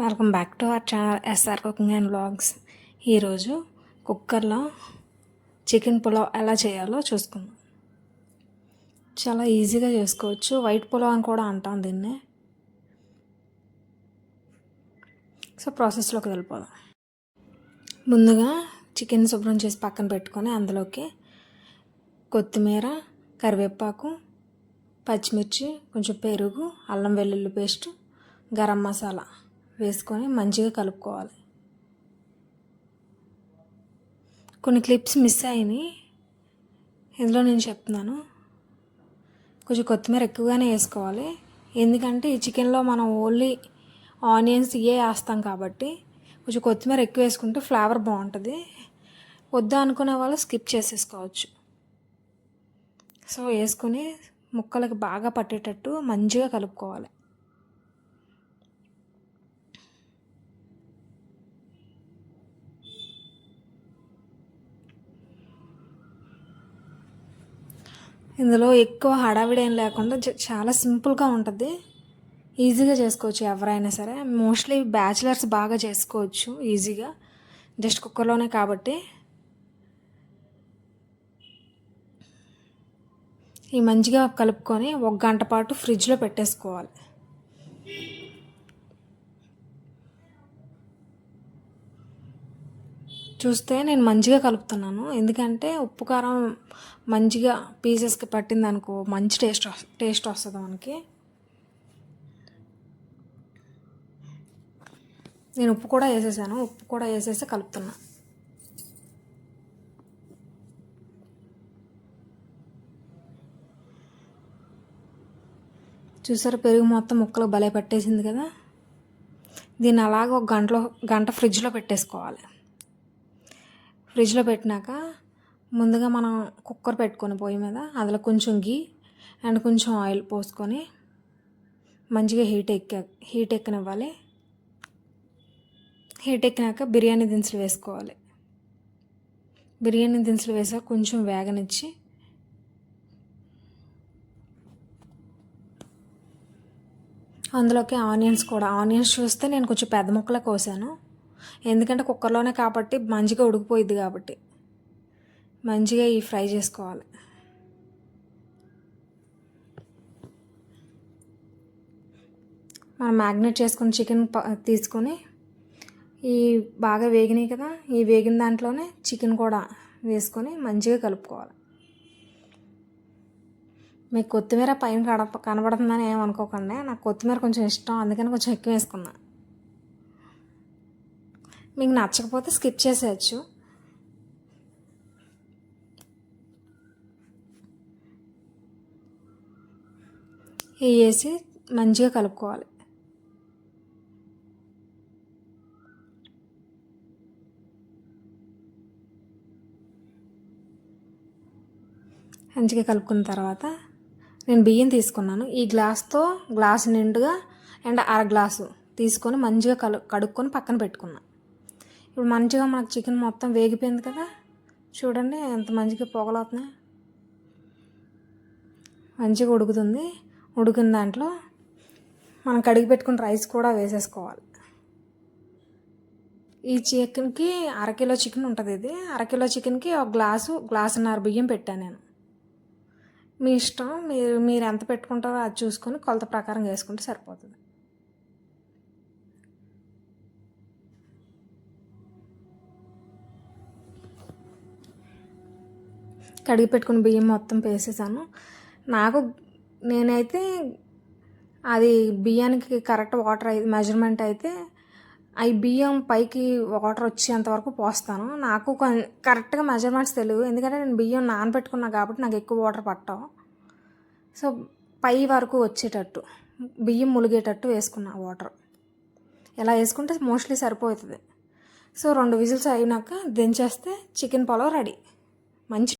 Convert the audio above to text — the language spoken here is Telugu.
Welcome back to our channel SR cooking and vlogs. ఈరోజు కుక్కర్లో చికెన్ పులావ్ ఎలా చేయాలో చూసుకుందాం. చాలా ఈజీగా చేసుకోవచ్చు. వైట్ పులావ్ అని కూడా అంటాం దీన్ని. సో ప్రాసెస్లోకి వెళ్ళిపోదాం. ముందుగా చికెన్ శుభ్రం చేసి పక్కన పెట్టుకొని అందులోకి కొత్తిమీర, కరివేపాకు, పచ్చిమిర్చి, కొంచెం పెరుగు, అల్లం వెల్లుల్లి పేస్ట్, గరం మసాలా వేసుకొని మంచిగా కలుపుకోవాలి. కొన్ని క్లిప్స్ మిస్ అయినాయి, ఇందులో నేను చెప్తున్నాను. కొంచెం కొత్తిమీర ఎక్కువగానే వేసుకోవాలి, ఎందుకంటే ఈ చికెన్లో మనం ఓన్లీ ఆనియన్స్ వేస్తాం కాబట్టి కొంచెం కొత్తిమీర ఎక్కువ వేసుకుంటే ఫ్లేవర్ బాగుంటుంది. వద్దా అనుకునే వాళ్ళు స్కిప్ చేసేసుకోవచ్చు. సో వేసుకొని ముక్కలకు బాగా పట్టేటట్టు మంచిగా కలుపుకోవాలి. ఇందులో ఎక్కువ హడావిడి ఏం లేకుండా చాలా సింపుల్గా ఉంటుంది. ఈజీగా చేసుకోవచ్చు ఎవరైనా సరే. మోస్ట్లీ బ్యాచిలర్స్ బాగా చేసుకోవచ్చు ఈజీగా, జస్ట్ కుక్కర్లోనే కాబట్టి. ఈ మంచిగా కలుపుకొని 1 గంట పాటు ఫ్రిడ్జ్లో పెట్టేసుకోవాలి. చూస్తే నేను మంచిగా కలుపుతున్నాను, ఎందుకంటే ఉప్పు కారం మంచిగా పీసెస్కి పట్టింది అనుకో మంచి టేస్ట్ వస్తుంది మనకి. నేను ఉప్పు కూడా వేసేసి కలుపుతున్నా. చూసారు, పెరుగు మొత్తం ముక్కలు భలే పట్టేసింది కదా. దీన్ని అలాగ 1 గంట ఫ్రిడ్జ్లో పెట్టేసుకోవాలి. ఫ్రిడ్జ్లో పెట్టినాక ముందుగా మనం కుక్కర్ పెట్టుకొని పొయ్యి మీద అందులో కొంచెం గీ అండ్ కొంచెం ఆయిల్ పోసుకొని మంచిగా హీట్ ఎక్కనివ్వాలి. హీట్ ఎక్కినాక బిర్యానీ దినుసులు వేసుకోవాలి. బిర్యానీ దినుసులు వేసాక కొంచెం వేగనిచ్చి అందులోకి ఆనియన్స్ చూస్తే నేను కొంచెం పెద్ద ముక్కలే కోసాను, ఎందుకంటే కుక్కర్లోనే కాబట్టి మంచిగా ఉడికిపోయిద్ది కాబట్టి. మంచిగా ఈ ఫ్రై చేసుకోవాలి. మనం మ్యాగ్నేట్ చేసుకుని చికెన్ తీసుకొని ఈ బాగా వేగినాయి కదా, ఈ వేగిన దాంట్లోనే చికెన్ కూడా వేసుకొని మంచిగా కలుపుకోవాలి. మీకు కొత్తిమీర పైన కనబడుతుందని ఏమనుకోకండి, నాకు కొత్తిమీర కొంచెం ఇష్టం, అందుకని కొంచెం ఎక్కువ వేసుకున్నా. మీకు నచ్చకపోతే స్కిప్ చేసేయచ్చు. వేసి మంచిగా కలుపుకోవాలి. మంచిగా కలుపుకున్న తర్వాత నేను బియ్యం తీసుకున్నాను. ఈ గ్లాస్ నిండుగా అండ్ 1/2 గ్లాసు తీసుకొని మంచిగా కడుక్కొని పక్కన పెట్టుకున్నా. ఇప్పుడు మంచిగా మనకు చికెన్ మొత్తం వేగిపోయింది కదా, చూడండి ఎంత మంచిగా పొగలవుతున్నాయి. మంచిగా ఉడుకుతుంది. ఉడికిన దాంట్లో మనం కడిగి పెట్టుకున్న రైస్ కూడా వేసేసుకోవాలి. ఈ చికెన్కి 1/2 కిలో చికెన్ ఉంటుంది. ఇది 1/2 కిలో చికెన్కి 1 గ్లాసున్నర బియ్యం పెట్టాను నేను. మీ ఇష్టం, మీరు ఎంత పెట్టుకుంటారో అది చూసుకొని కొలత ప్రకారం వేసుకుంటే సరిపోతుంది. కడిగి పెట్టుకున్న బియ్యం మొత్తం వేసేసాను. నేనైతే అది బియ్యానికి కరెక్ట్ వాటర్ మెజర్మెంట్ అయితే అవి బియ్యం పైకి వాటర్ వచ్చేంతవరకు పోస్తాను. నాకు కరెక్ట్గా మెజర్మెంట్స్ తెలియదు, ఎందుకంటే నేను బియ్యం నానబెట్టుకున్నా కాబట్టి నాకు ఎక్కువ వాటర్ పట్టవు. సో పై వరకు వచ్చేటట్టు బియ్యం ములిగేటట్టు వేసుకున్నా వాటర్. ఇలా వేసుకుంటే మోస్ట్లీ సరిపోతుంది. సో 2 విజిల్స్ అయినాక దించేస్తే చికెన్ పులావ్ రెడీ. మంచి